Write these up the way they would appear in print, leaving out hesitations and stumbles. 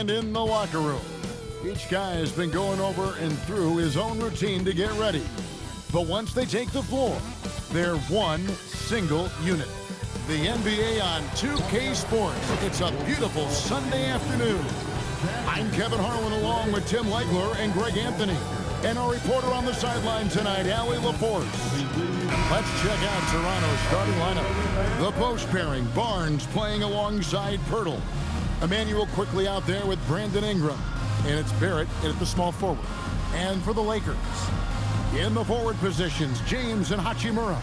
And in the locker room, each guy has been going over and through his own routine to get ready. But once they take the floor, they're one single unit. The NBA on 2K Sports. It's a beautiful Sunday afternoon. I'm Kevin Harlan along with Tim Legler and Greg Anthony. And our reporter on the sideline tonight, Allie LaForce. Let's check out Toronto's starting lineup. The post pairing, Barnes playing alongside Pirtle. Emmanuel quickly out there with Brandon Ingram. And it's Barrett at the small forward. And for the Lakers, in the forward positions, James and Hachimura.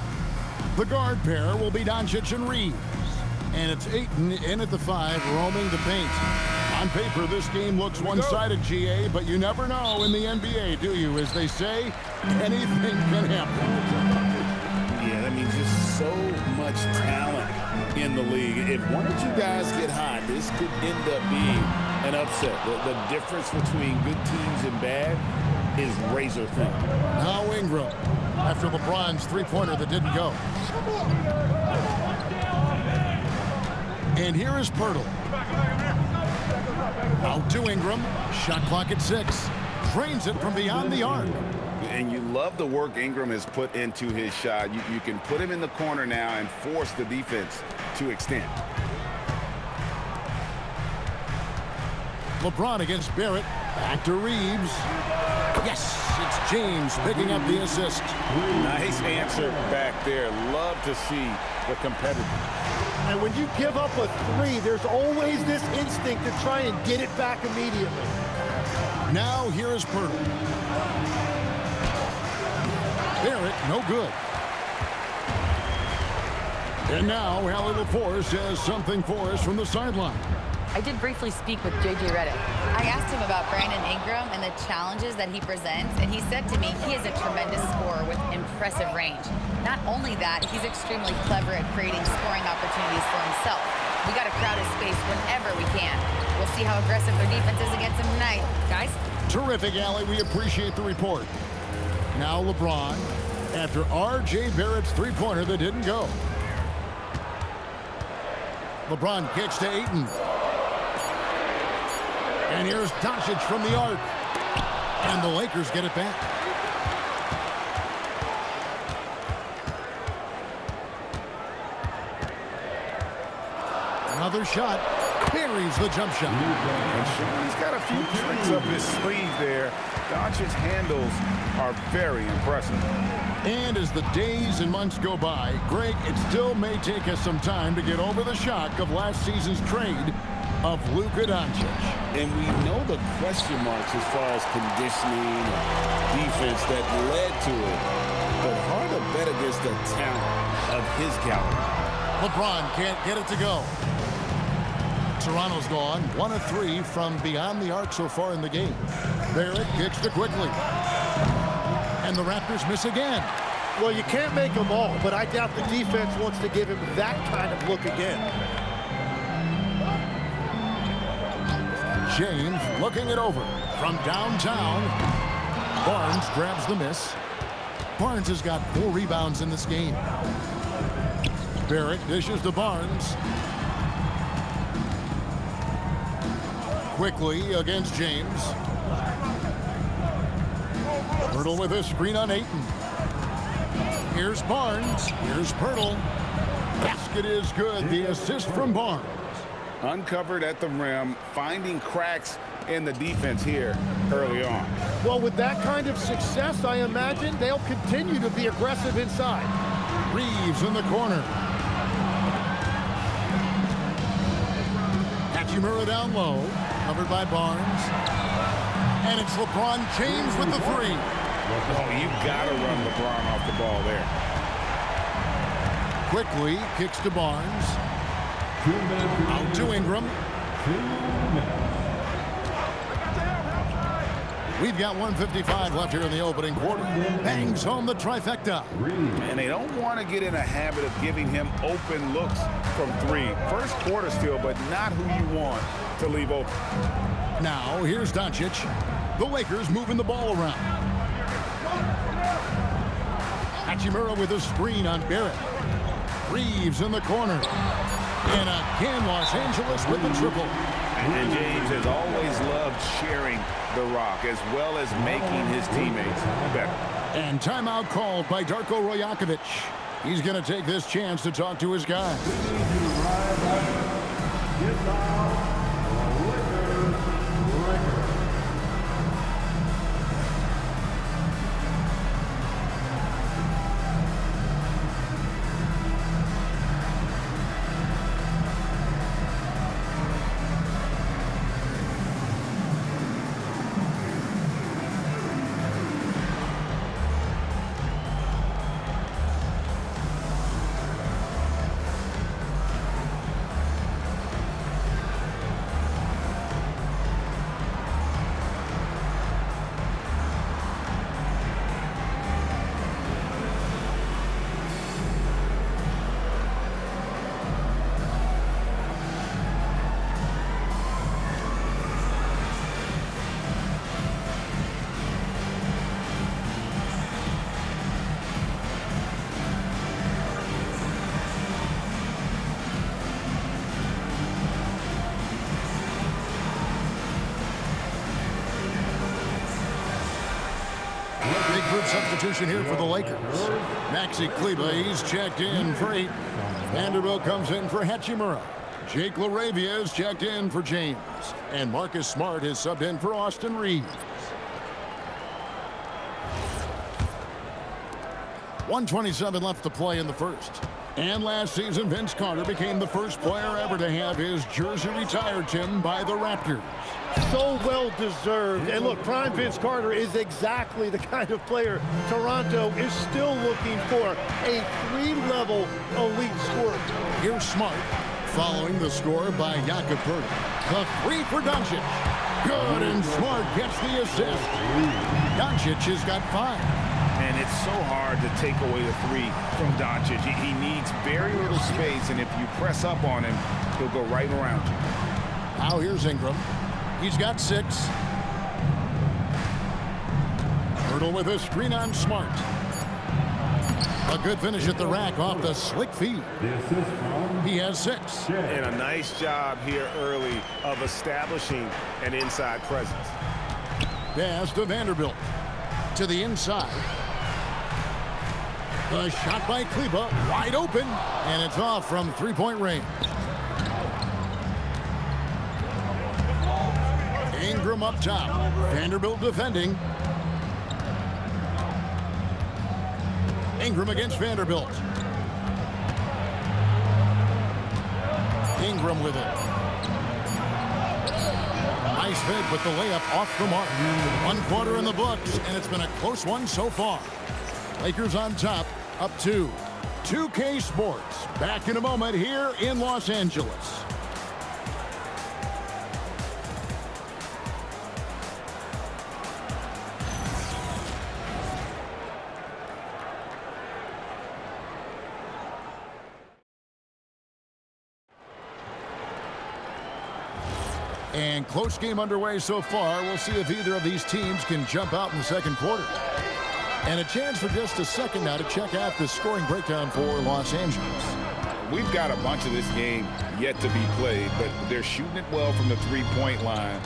The guard pair will be Doncic and Reeves. And it's Ayton in at the 5, roaming the paint. On paper, this game looks one-sided, GA, but you never know in the NBA, do you? As they say, anything can happen. Yeah, that means just so much talent in the league. If one or two guys get hot, this could end up being an upset. The difference between good teams and bad is razor thin. Now Ingram, after LeBron's three-pointer that didn't go. And here is Pirtle. Out to Ingram. Shot clock at 6. Drains it from beyond the arc. And you love the work Ingram has put into his shot. You can put him in the corner now and force the defense to extend. LeBron against Barrett. Back to Reeves. Yes, it's James picking up the assist. Nice answer back there. Love to see the competitor. And when you give up a 3, there's always this instinct to try and get it back immediately. Now here is Pirtle. Barrett, no good. And now Allie LaForce has something for us from the sideline. I did briefly speak with J.J. Redick. I asked him about Brandon Ingram and the challenges that he presents, and he said to me he is a tremendous scorer with impressive range. Not only that, he's extremely clever at creating scoring opportunities for himself. We got to crowd his space whenever we can. We'll see how aggressive their defense is against him tonight. Guys? Terrific, Allie. We appreciate the report. Now LeBron, after R.J. Barrett's three-pointer that didn't go. LeBron kicks to Ayton. And here's Doncic from the arc. And the Lakers get it back. Another shot. Buries the jump shot. And he's got a few tricks up his sleeve there. Doncic's handles are very impressive. And as the days and months go by, Greg, it still may take us some time to get over the shock of last season's trade of Luka Doncic. And we know the question marks as far as conditioning and defense that led to it. But hard to bet against the talent of his caliber. LeBron can't get it to go. Toronto's gone 1 of 3 from beyond the arc so far in the game. Barrett kicks to quickly. And the Raptors miss again. Well, you can't make them all, but I doubt the defense wants to give him that kind of look again. James looking it over from downtown. Barnes grabs the miss. Barnes has got 4 rebounds in this game. Barrett dishes to Barnes. Quickly against James. Pirtle with a screen on Ayton. Here's Barnes. Here's Pirtle. Basket is good. The assist from Barnes. Uncovered at the rim, finding cracks in the defense here early on. Well, with that kind of success, I imagine they'll continue to be aggressive inside. Reeves in the corner. Hachimura down low, covered by Barnes. And it's LeBron James with the 3. Oh, you gotta run LeBron off the ball there. Quickly kicks to Barnes. Out to Ingram. We've got 1:55 left here in the opening quarter. Bangs home the trifecta. And they don't want to get in a habit of giving him open looks from 3. First quarter still, but not who you want to leave open. Now, here's Doncic. The Lakers moving the ball around. Hachimura with a screen on Barrett. Reeves in the corner. And again, Los Angeles with the triple. And James has always the rock, as well as making his teammates better. And timeout called by Darko Rojakovic. He's going to take this chance to talk to his guys. Big group substitution here for the Lakers. Maxi Kleber, he's checked in for 8. Vanderbilt comes in for Hachimura. Jake LaRavia is checked in for James. And Marcus Smart is subbed in for Austin Reeves. 1:27 left to play in the first. And last season, Vince Carter became the first player ever to have his jersey retired, Tim, by the Raptors. So well deserved. And look, prime Vince Carter is exactly the kind of player Toronto is still looking for. A 3-level elite scorer. Here's Smart, following the score by Jakob Poeltl. The 3 for Doncic. Good, and Smart gets the assist. Doncic has got 5. And it's so hard to take away the 3 from Doncic. He needs very little space, and if you press up on him, he'll go right around you. Now here's Ingram. He's got 6. Poeltl with a screen on Smart. A good finish at the rack off the slick feed. He has 6. And a nice job here early of establishing an inside presence. Pass to Vanderbilt. To the inside. The shot by Kleber, wide open, and it's off from 3-point range. Ingram up top. Vanderbilt defending. Ingram against Vanderbilt. Ingram with it. Nice fake, but the layup off the mark. 1 quarter in the books, and it's been a close one so far. Lakers on top, up 2. 2K Sports, back in a moment here in Los Angeles. And close game underway so far. We'll see if either of these teams can jump out in the second quarter. And a chance for just a second now to check out the scoring breakdown for Los Angeles. We've got a bunch of this game yet to be played, but they're shooting it well from the 3-point line.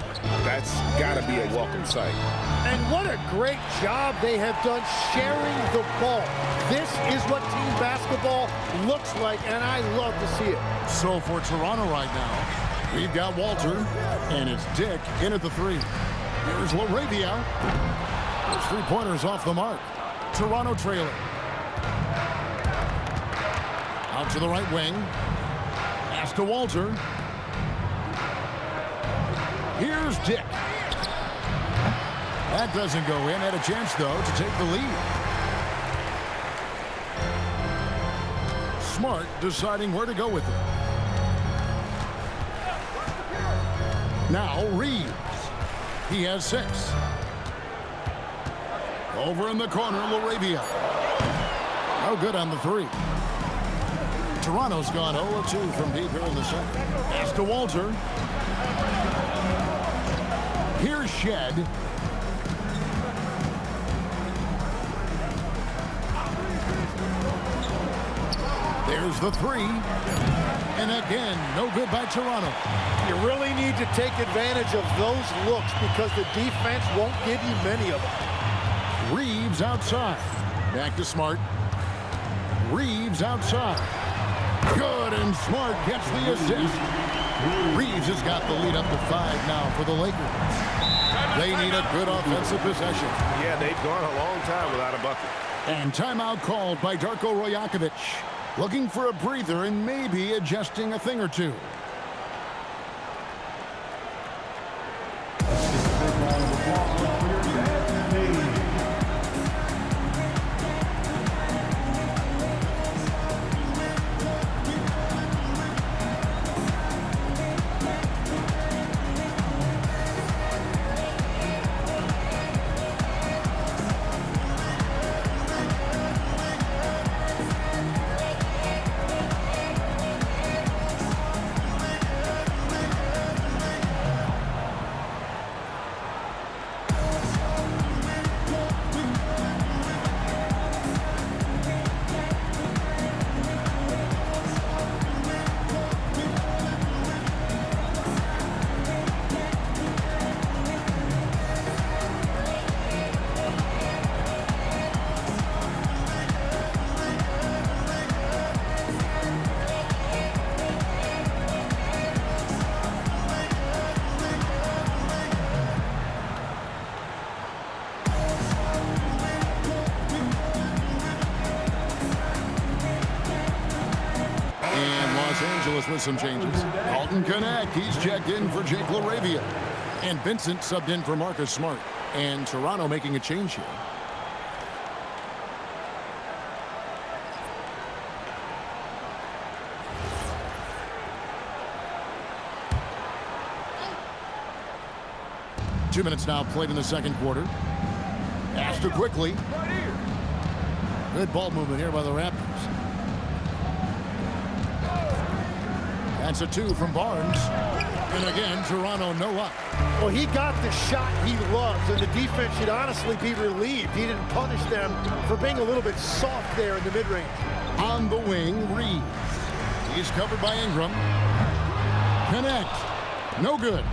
That's got to be a welcome sight. And what a great job they have done sharing the ball. This is what team basketball looks like, and I love to see it. So for Toronto right now, we've got Walter, and it's Dick in at the 3. Here's LaRavia. Those 3-pointers off the mark. Toronto trailing. Out to the right wing. Pass to Walter. Here's Dick. That doesn't go in. Had a chance, though, to take the lead. Smart deciding where to go with it. Now Reeves. He has 6. Over in the corner, LaRavia. No good on the 3. Toronto's gone 0-2 from deep here in the second. Pass to Walter. Here's Shed. There's the 3. And again, no good by Toronto. You really need to take advantage of those looks because the defense won't give you many of them. Reeves outside. Back to Smart. Reeves outside. Good, and Smart gets the assist. Reeves has got the lead up to 5 now for the Lakers. They need a good offensive possession. Yeah, they've gone a long time without a bucket. And timeout called by Darko Rajakovic. Looking for a breather and maybe adjusting a thing or two. With some changes. Alton Connect, he's checked in for Jake LaRavia. And Vincent subbed in for Marcus Smart. And Toronto making a change here. Two minutes now played in the second quarter. Astor quickly. Good ball movement here by the Raptors. That's a 2 from Barnes. And again, Toronto no up. Well, he got the shot he loves, and the defense should honestly be relieved. He didn't punish them for being a little bit soft there in the mid-range. On the wing, Reeves. He's covered by Ingram. Connect. No good.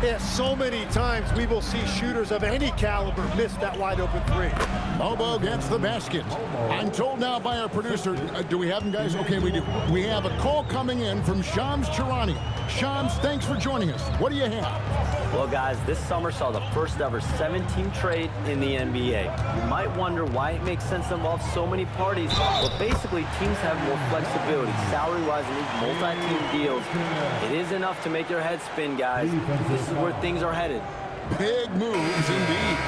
Yeah, so many times we will see shooters of any caliber miss that wide-open 3. Bobo gets the basket. I'm told now by our producer, do we have him, guys? Okay, we do. We have a call coming in from Shams Charania. Shams, thanks for joining us. What do you have? Well, guys, this summer saw the first ever 7-team trade in the NBA. You might wonder why it makes sense to involve so many parties, but basically teams have more flexibility, salary-wise, in these multi-team deals. It is enough to make your head spin, guys. This is where things are headed. Big moves indeed.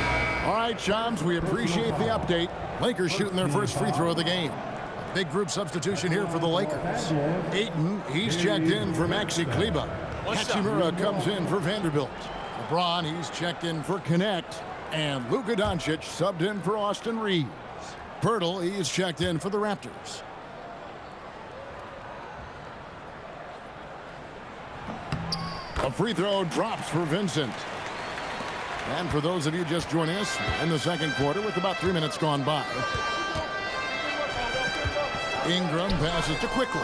All right, Shams, we appreciate the update. Lakers shooting their first free throw of the game. Big group substitution here for the Lakers. Ayton, he's checked in for Maxi Kleber. Hachimura comes in for Vanderbilt. LeBron, he's checked in for Connect. And Luka Doncic subbed in for Austin Reeves. Pirtle, he's checked in for the Raptors. A free throw drops for Vincent. And for those of you just joining us in the second quarter with about 3 minutes gone by. Ingram passes to Quickly.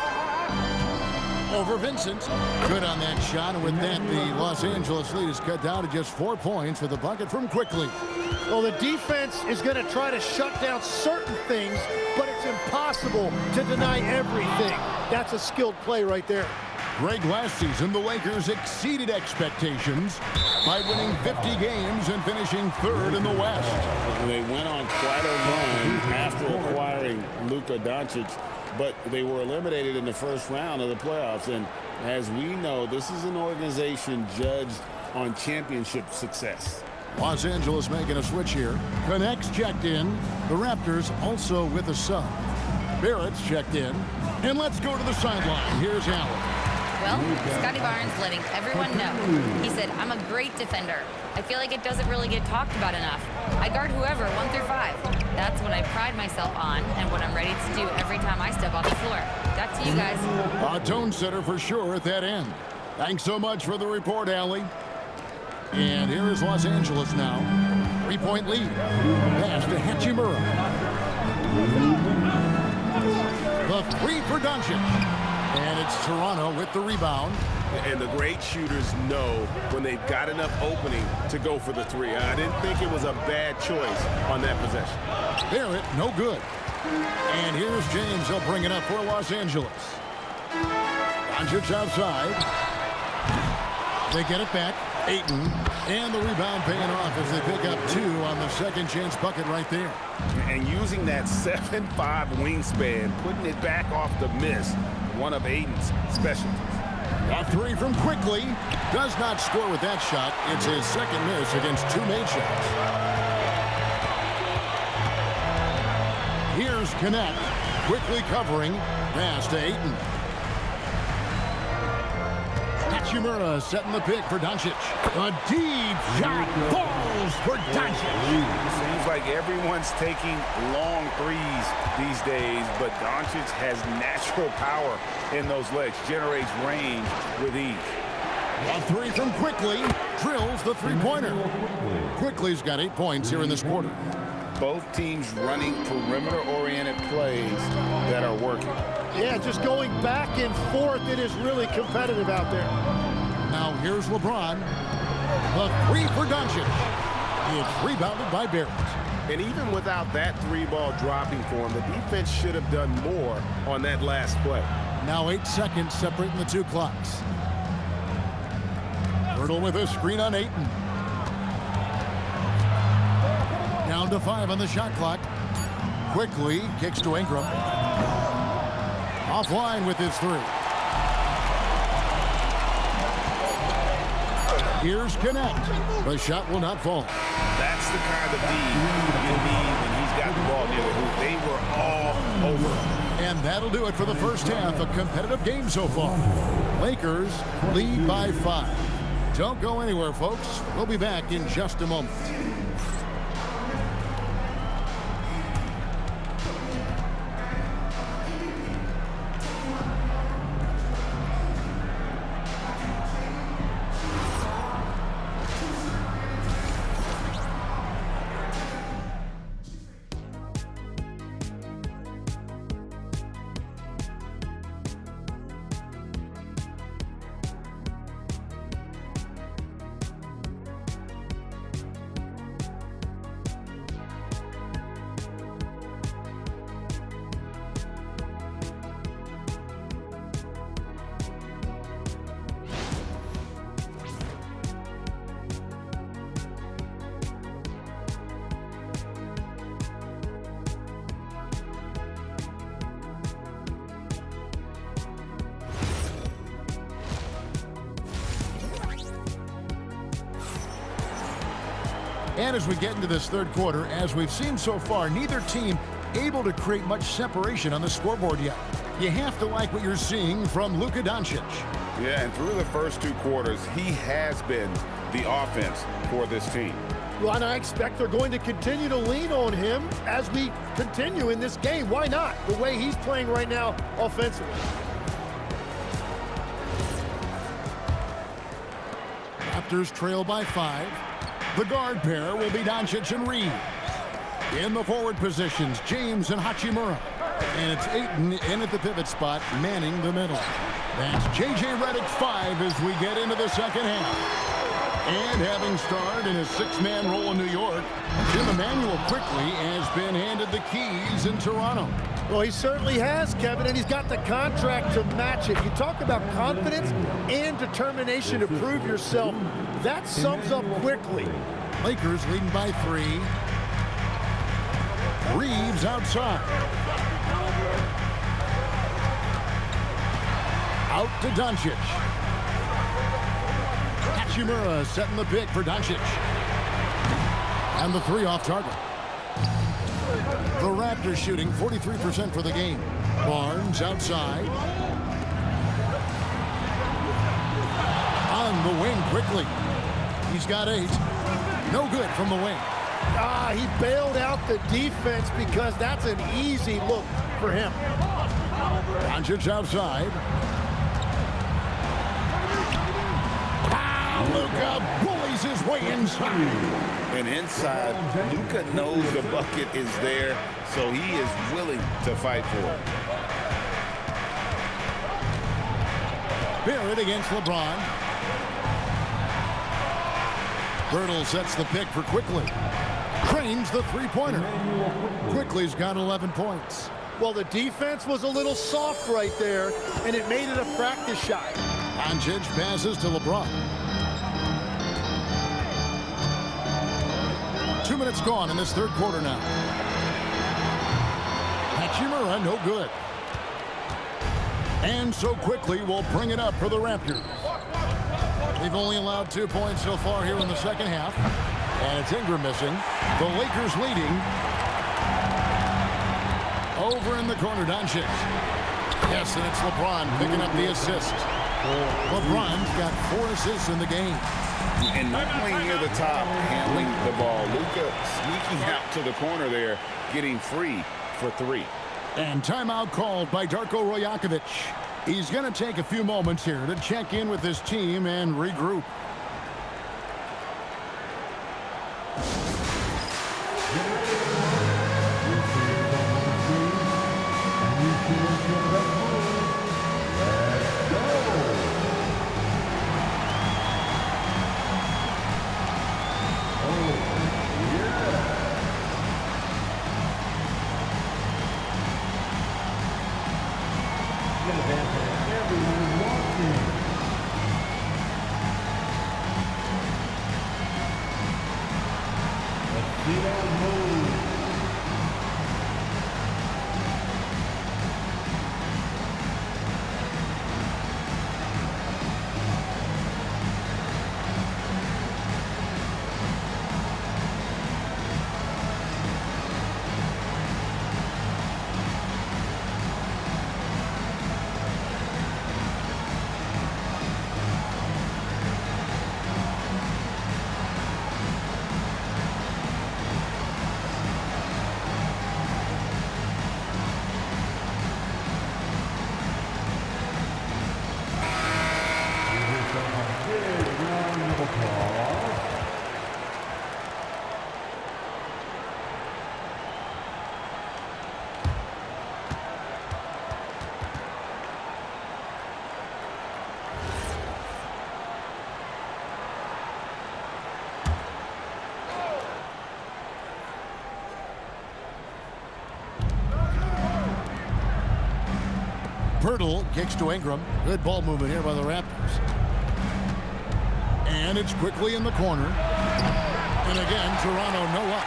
Over Vincent. Good on that shot, and with that, the Los Angeles lead is cut down to just 4 points with a bucket from Quickly. Well, the defense is going to try to shut down certain things, but it's impossible to deny everything. That's a skilled play right there. Greg, last season, the Lakers exceeded expectations by winning 50 games and finishing 3rd in the West. They went on quite a run after acquiring Luka Doncic, but they were eliminated in the first round of the playoffs. And as we know, this is an organization judged on championship success. Los Angeles making a switch here. Connect's checked in. The Raptors also with a sub. Barrett's checked in. And let's go to the sideline. Here's Allen. Well, Scotty Barnes letting everyone know. He said, I'm a great defender. I feel like it doesn't really get talked about enough. I guard whoever, 1 through 5. That's what I pride myself on and what I'm ready to do every time I step on the floor. Back to you guys. A tone setter for sure at that end. Thanks so much for the report, Allie. And here is Los Angeles now. 3-point lead. Pass to Hachimura. The 3 for Doncic. And it's Toronto with the rebound. And the great shooters know when they've got enough opening to go for the three. I didn't think it was a bad choice on that possession. Barrett, no good. And here's James. He'll bring it up for Los Angeles. Doncic outside. They get it back. Ayton. And the rebound paying off as they pick up 2 on the second chance bucket right there. And using that 7'5" wingspan, putting it back off the miss, one of Ayton's specialties. A 3 from Quickly. Does not score with that shot. It's his second miss against 2 made shots. Here's Connect. Quickly covering. Pass to Ayton. Hachimura setting the pick for Doncic. A deep shot falls for Doncic. Seems like everyone's taking long threes these days, but Doncic has natural power in those legs, generates range with ease. A 3 from Quickly. Drills the three-pointer. Quickly's got 8 points here in this quarter. Both teams running perimeter-oriented plays that are working. Yeah, just going back and forth. It is really competitive out there. Now here's LeBron. The 3 for Doncic. It's rebounded by Barrett. And even without that 3-ball dropping for him, the defense should have done more on that last play. Now 8 seconds separating the 2 clocks. Hurdle with a screen on Ayton. Down to 5 on the shot clock. Quickly kicks to Ingram. Offline with his 3. Here's Connect. The shot will not fall. That's the kind of D you need when he's got the ball near the hoop. They were all over. And that'll do it for the first half. A competitive game so far. Lakers lead by 5. Don't go anywhere, folks. We'll be back in just a moment. And as we get into this third quarter, as we've seen so far, neither team able to create much separation on the scoreboard yet. You have to like what you're seeing from Luka Doncic. Yeah, and through the first 2 quarters, he has been the offense for this team. Well, and I expect they're going to continue to lean on him as we continue in this game. Why not? The way he's playing right now offensively. Raptors trail by 5. The guard pair will be Doncic and Reed. In the forward positions, James and Hachimura. And it's Ayton in at the pivot spot, manning the middle. That's J.J. Redick 5 as we get into the second half. And having starred in a 6-man role in New York, Jim Emmanuel quickly has been handed the keys in Toronto. Well, he certainly has, Kevin, and he's got the contract to match it. You talk about confidence and determination to prove yourself. That sums up quickly. Lakers leading by 3. Reeves outside. Out to Doncic. Hachimura setting the pick for Doncic. And the 3 off target. The Raptors shooting 43% for the game. Barnes outside. On the wing quickly. He's got 8. No good from the wing. He bailed out the defense because that's an easy look for him. Doncic outside. Luka bullies his way inside. And inside, Luka knows the bucket is there, so he is willing to fight for it. Barrett against LeBron. Birtle sets the pick for Quickly. Cranes the three-pointer. Quickly's got 11 points. Well, the defense was a little soft right there, and it made it a practice shot. Doncic passes to LeBron. 2 minutes gone in this third quarter now. Hachimura, no good. And so Quickly will bring it up for the Raptors. They've only allowed 2 points so far here in the second half. And it's Ingram missing. The Lakers leading. Over in the corner, Doncic. Yes, and it's LeBron picking up the assist. LeBron's got 4 assists in the game. And not playing near the top, handling the ball. Luka sneaking out to the corner there, getting free for 3. And timeout called by Darko Rajakovic. He's going to take a few moments here to check in with his team and regroup. Pirtle kicks to Ingram. Good ball movement here by the Raptors. And it's Quickly in the corner. And again, Toronto no up.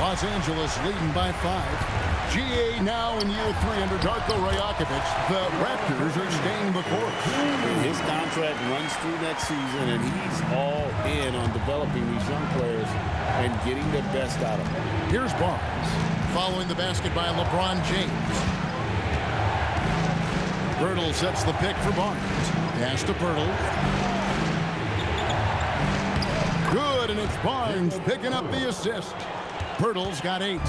Los Angeles leading by 5. GA now in year 3 under Darko Rajakovic. The Raptors are staying the course. His contract runs through next season, and he's all in on developing these young players and getting the best out of them. Here's Barnes. Following the basket by LeBron James. Pirtle sets the pick for Barnes. Pass to Pirtle. Good, and it's Barnes picking up the assist. Pirtle's got 8.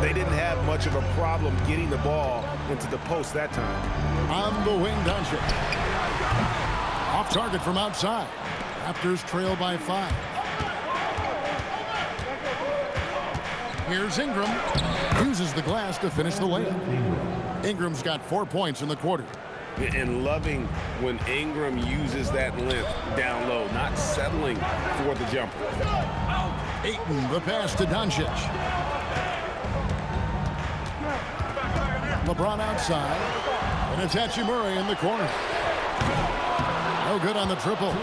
They didn't have much of a problem getting the ball into the post that time. On the wing, Doncic. Off target from outside. Raptors trail by 5. Here's Ingram. Uses the glass to finish the layup. Ingram's got 4 points in the quarter. And loving when Ingram uses that length down low, not settling for the jumper. Ayton, the pass to Doncic. LeBron outside. And it's Hachimura in the corner. No good on the triple.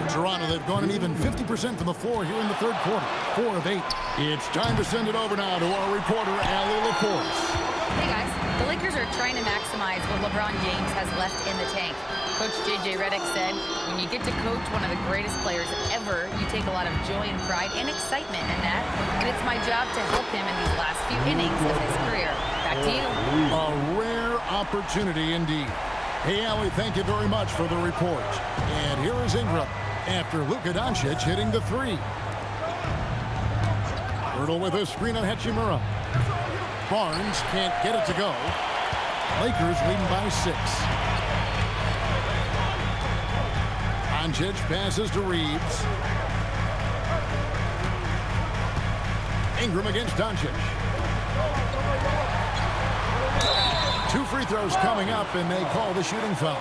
Toronto, they've gone an even 50% from the floor here in the third quarter. 4 of 8. It's time to send it over now to our reporter, Allie LaForce. Hey guys, the Lakers are trying to maximize what LeBron James has left in the tank. Coach J.J. Redick said, when you get to coach one of the greatest players ever, you take a lot of joy and pride and excitement in that. And it's my job to help him in these last few innings of his career. Back to you. A rare opportunity indeed. Hey, Allie, thank you very much for the report. And here is Ingram after Luka Doncic hitting the 3. Pirtle with a screen on Hachimura. Barnes can't get it to go. Lakers leading by 6. Doncic passes to Reeves. Ingram against Doncic. 2 free throws coming up, and they call the shooting foul.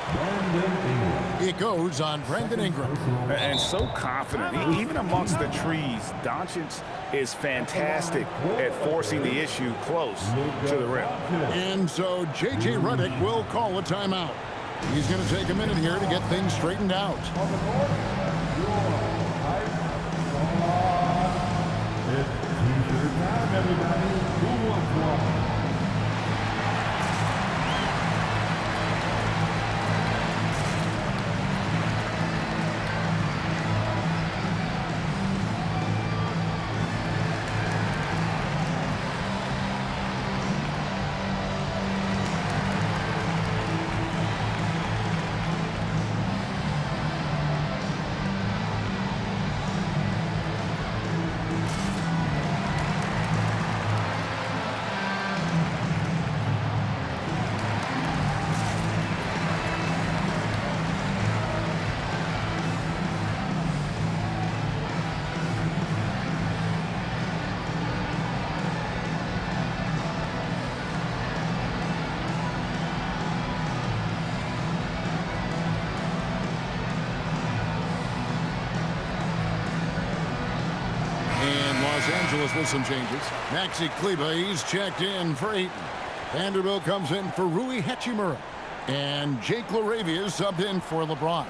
It goes on Brandon Ingram. And so confident. Even amongst the trees, Doncic is fantastic at forcing the issue close to the rim. And so J.J. Redick will call a timeout. He's going to take a minute here to get things straightened out. Los Angeles with some changes. Maxi Kleber, he's checked in for Ayton. Vanderbilt comes in for Rui Hachimura. And Jake LaRavia is subbed in for LeBron.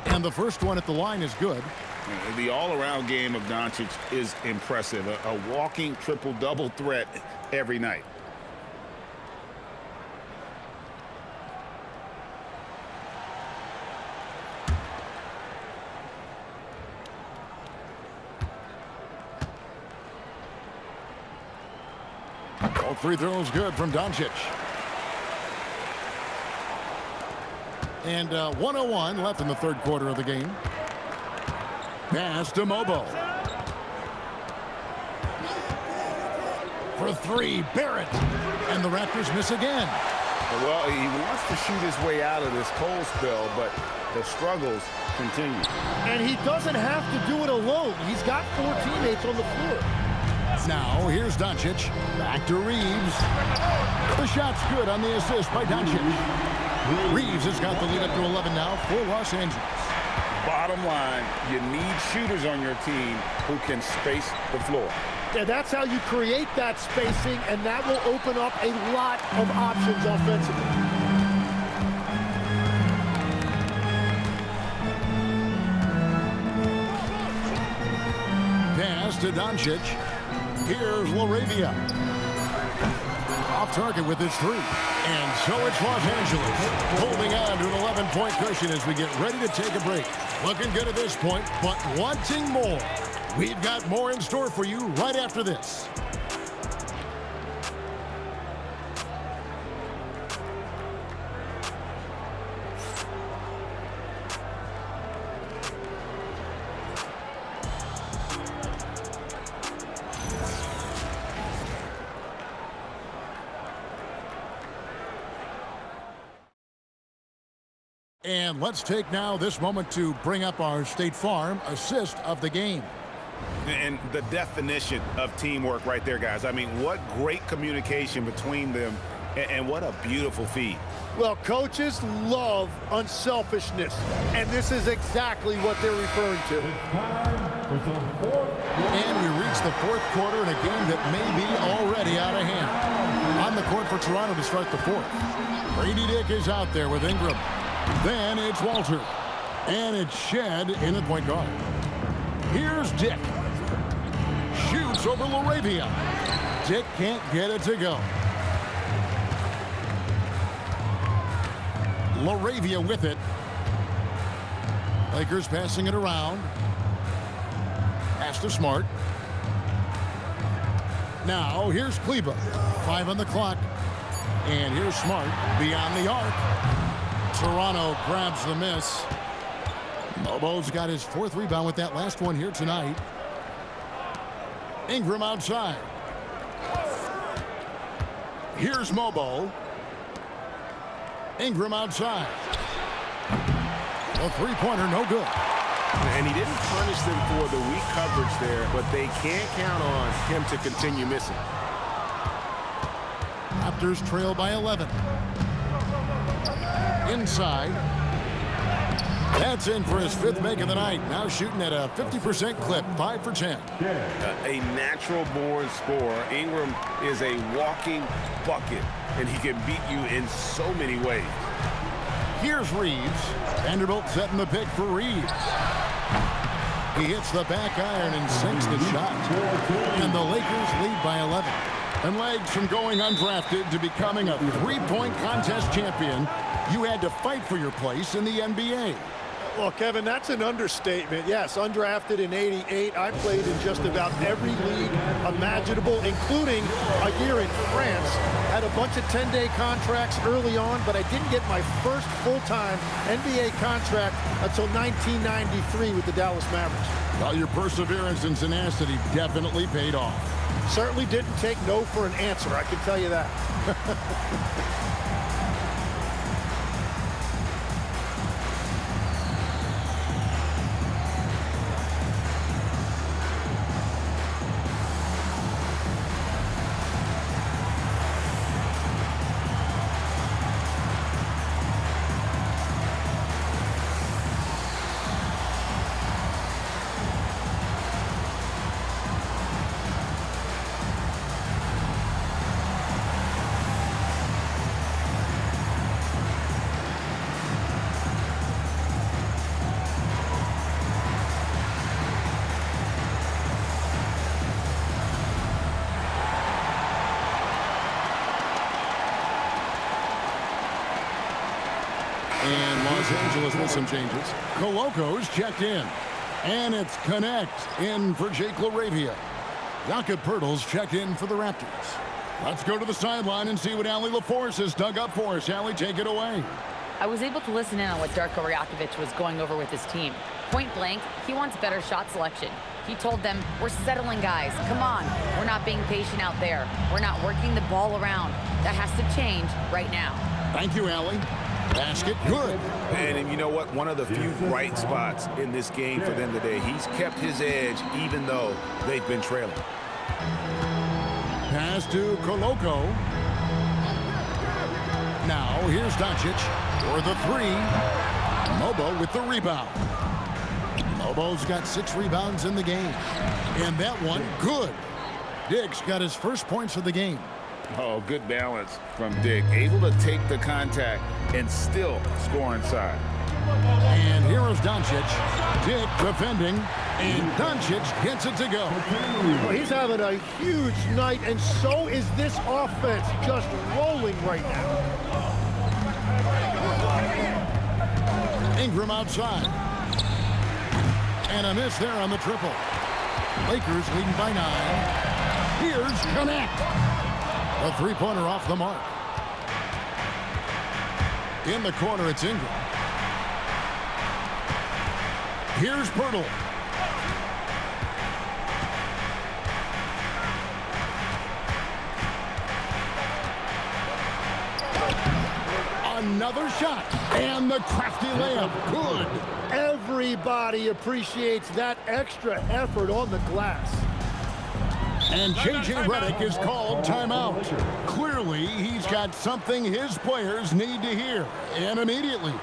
And the first one at the line is good. The all-around game of Doncic is impressive. A walking triple-double threat every night. All 3 throws good from Doncic. And 1:01 left in the third quarter of the game. Pass to Mobo. For 3, Barrett. And the Raptors miss again. Well, he wants to shoot his way out of this cold spell, but the struggles continue. And he doesn't have to do it alone. He's got 4 teammates on the floor. Now, here's Doncic. Back to Reeves. The shot's good on the assist by Doncic. Reeves has got the lead up to 11 now for Los Angeles. Bottom line, you need shooters on your team who can space the floor. Yeah, that's how you create that spacing, and that will open up a lot of options offensively. Pass to Doncic. Here's LaRavia. Off target with his 3. And so it's Los Angeles holding on to an 11-point cushion as we get ready to take a break. Looking good at this point, but wanting more. We've got more in store for you right after this. And let's take now this moment to bring up our State Farm assist of the game. And the definition of teamwork right there, guys. I mean, what great communication between them, and what a beautiful feed. Well, coaches love unselfishness, and this is exactly what they're referring to. And we reach the 4th quarter in a game that may be already out of hand. On the court for Toronto to start the 4th. Brady Dick is out there with Ingram. Then it's Walter. And it's Shed in at point guard. Here's Dick. Shoots over LaRavia. Dick can't get it to go. LaRavia with it. Lakers passing it around. Pass to Smart. Now here's Kleber. 5 on the clock. And here's Smart beyond the arc. Toronto grabs the miss. Mobo's got his 4th rebound with that last one here tonight. Ingram outside. Here's Mobo. Ingram outside. A three-pointer, no good. And he didn't punish them for the weak coverage there, but they can't count on him to continue missing. Raptors trail by 11. Inside. That's in for his 5th make of the night. Now shooting at a 50% clip, 5 for 10. A natural-born scorer. Ingram is a walking bucket, and he can beat you in so many ways. Here's Reeves. Vanderbilt setting the pick for Reeves. He hits the back iron and sinks the shot. And the Lakers lead by 11. And legs from going undrafted to becoming a three-point contest champion, you had to fight for your place in the NBA. Well, Kevin, that's an understatement. Yes, undrafted in '88. I played in just about every league imaginable, including a year in France. Had a bunch of 10-day contracts early on, but I didn't get my first full-time NBA contract until 1993 with the Dallas Mavericks. Well, your perseverance and tenacity definitely paid off. Certainly didn't take no for an answer, I can tell you that. And Los Angeles with some changes. Coloco's checked in. And it's Connect in for Jake LaRavia. Jakob Poeltl's checked in for the Raptors. Let's go to the sideline and see what Allie LaForce has dug up for us. Allie, take it away. I was able to listen in on what Darko Rajakovic was going over with his team. Point blank, he wants better shot selection. He told them, we're settling, guys. Come on. We're not being patient out there. We're not working the ball around. That has to change right now. Thank you, Allie. Basket, good. And you know what? One of the few bright spots in this game for them today. He's kept his edge even though they've been trailing. Pass to Coloco. Now, here's Doncic for the three. Mobo with the rebound. Mobo's got 6 rebounds in the game. And that one, good. Diggs got his first points of the game. Oh, good balance from Dick. Able to take the contact and still score inside. And here is Doncic. Dick defending. And Doncic gets it to go. Well, he's having a huge night, and so is this offense, just rolling right now. Ingram outside. And a miss there on the triple. Lakers leading by 9. Here's Connect. A three-pointer off the mark. In the corner, it's Ingram. Here's Poeltl. Another shot. And the crafty layup. Good. Everybody appreciates that extra effort on the glass. And J.J. Redick is called timeout. Clearly, he's got something his players need to hear, and immediately.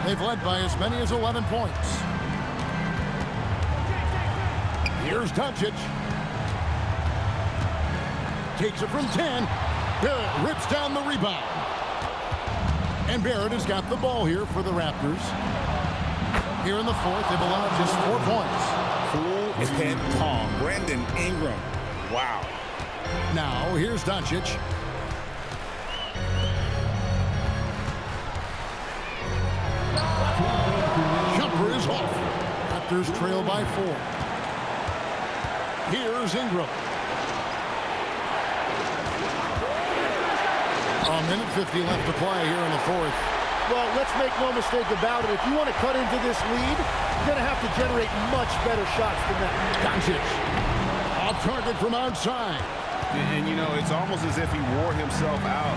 They've led by as many as 11 points. Here's Doncic. Takes it from 10. Barrett rips down the rebound. And Barrett has got the ball here for the Raptors. Here in the fourth, they've allowed just 4 points. Cool as head calm. Brandon Ingram. Wow. Now, here's Doncic. Jumper is off. Raptors trail by 4. Here's Ingram. A minute 50 left to play here in the fourth. Well, let's make no mistake about it. If you want to cut into this lead, you're going to have to generate much better shots than that. Doncic. Off target from outside. And, you know, it's almost as if he wore himself out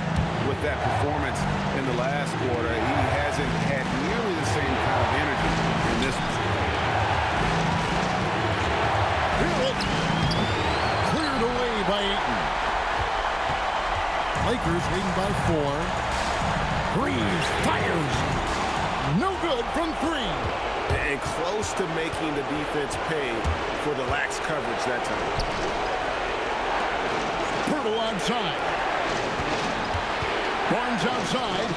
with that performance in the last quarter. He hasn't had nearly the same kind of energy in this one. Cleared away by Ayton. Lakers leading by 4. Breeze fires. No good from 3. And close to making the defense pay for the lax coverage that time. Pirtle onside. Barnes outside.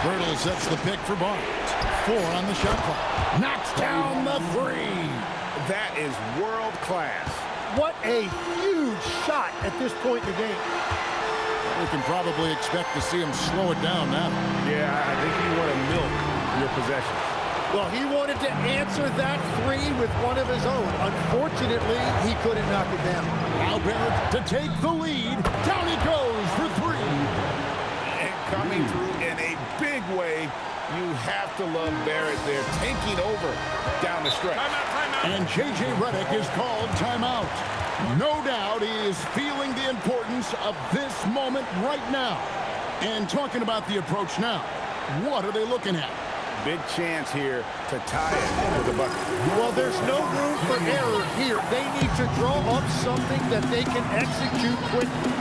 Pirtle sets the pick for Barnes. 4 on the shot clock. Knocks down the 3. That is world class. What a huge shot at this point in the game. We can probably expect to see him slow it down now. Yeah, I think you want to milk your possessions. Well, he wanted to answer that 3 with one of his own. Unfortunately, he couldn't knock it down. Now Barrett to take the lead. Down he goes for 3. And coming through in a big way, you have to love Barrett there, taking over down the stretch. And J.J. Redick is called timeout. No doubt he is feeling the importance of this moment right now. And talking about the approach now, what are they looking at? Big chance here to tie it with a bucket. Well, there's no room for error here. They need to draw up something that they can execute quickly.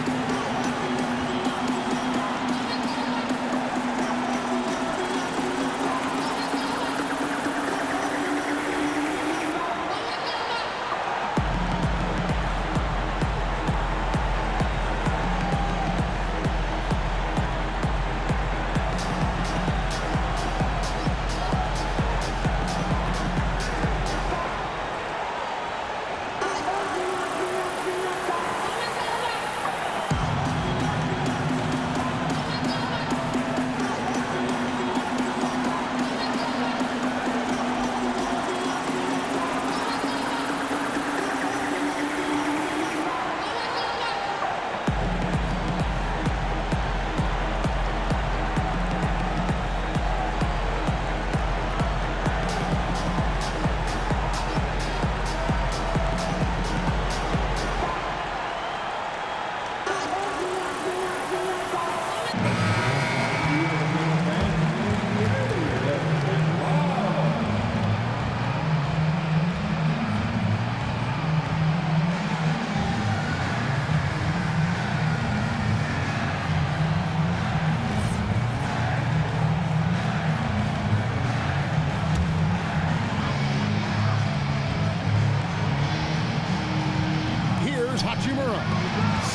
Hachimura.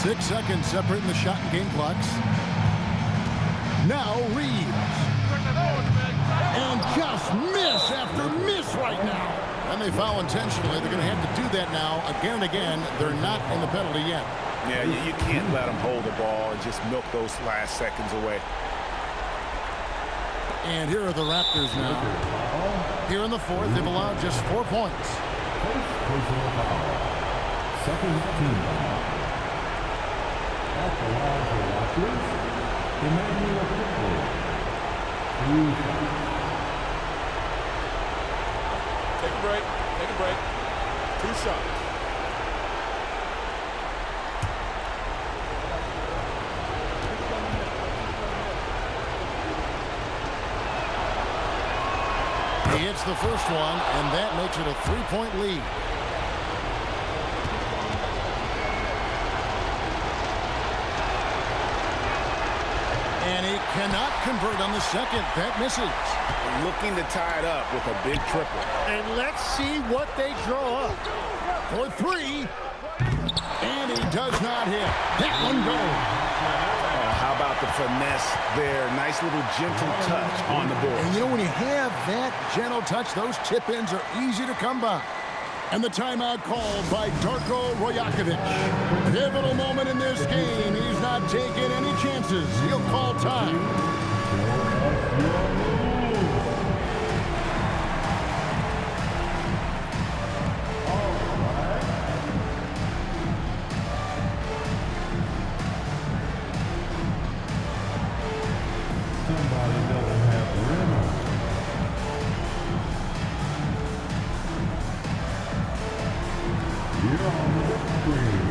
6 seconds separating the shot and game clocks. Now Reeves. And just miss after miss right now. And they foul intentionally. They're going to have to do that now again and again. They're not in the penalty yet. Yeah, you can't let them hold the ball and just milk those last seconds away. And here are the Raptors now. Here in the fourth, they've allowed just 4 points. Second team. That's allowed for Raptors. Emmanuel Quickly. Take a break. Take a break. 2 shots. He hits the first one, and that makes it a 3-point lead. And he cannot convert on the second. That misses. Looking to tie it up with a big triple. And let's see what they draw up. For three. And he does not hit. That one goes. How about the finesse there? Nice little gentle touch on the board. And you know, when you have that gentle touch, those tip-ins are easy to come by. And the timeout called by Darko Rojakovic. Pivotal moment in this game. He's not taking any chances. He'll call time. Somebody doesn't have rhythm. You're on the screen.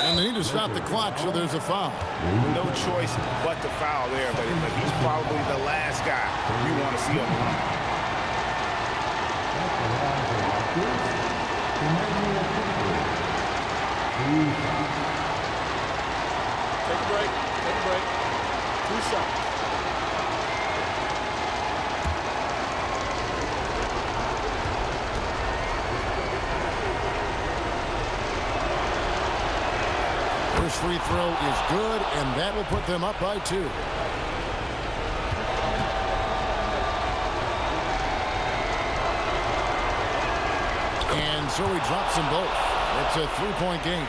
And they need to stop the clock, so there's a foul. No choice but to foul there, but he's probably the last guy you want to see on the line. Take a break. Take a break. 2 shots. First free throw is good, and that will put them up by 2. And so he drops them both. It's a 3-point game.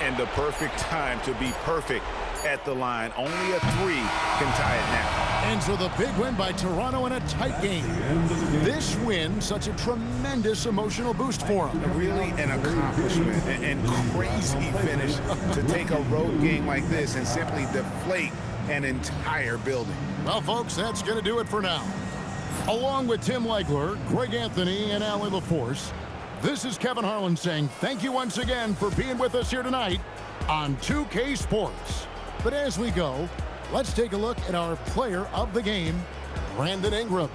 And the perfect time to be perfect at the line. Only a 3 can tie it now. And so the big win by Toronto in a tight game. This win, such a tremendous emotional boost for them. Really an accomplishment and crazy finish to take a road game like this and simply deflate an entire building. Well, folks, that's going to do it for now. Along with Tim Legler, Greg Anthony, and Allie LaForce, this is Kevin Harlan saying thank you once again for being with us here tonight on 2K Sports. But as we go, let's take a look at our player of the game, Brandon Ingram.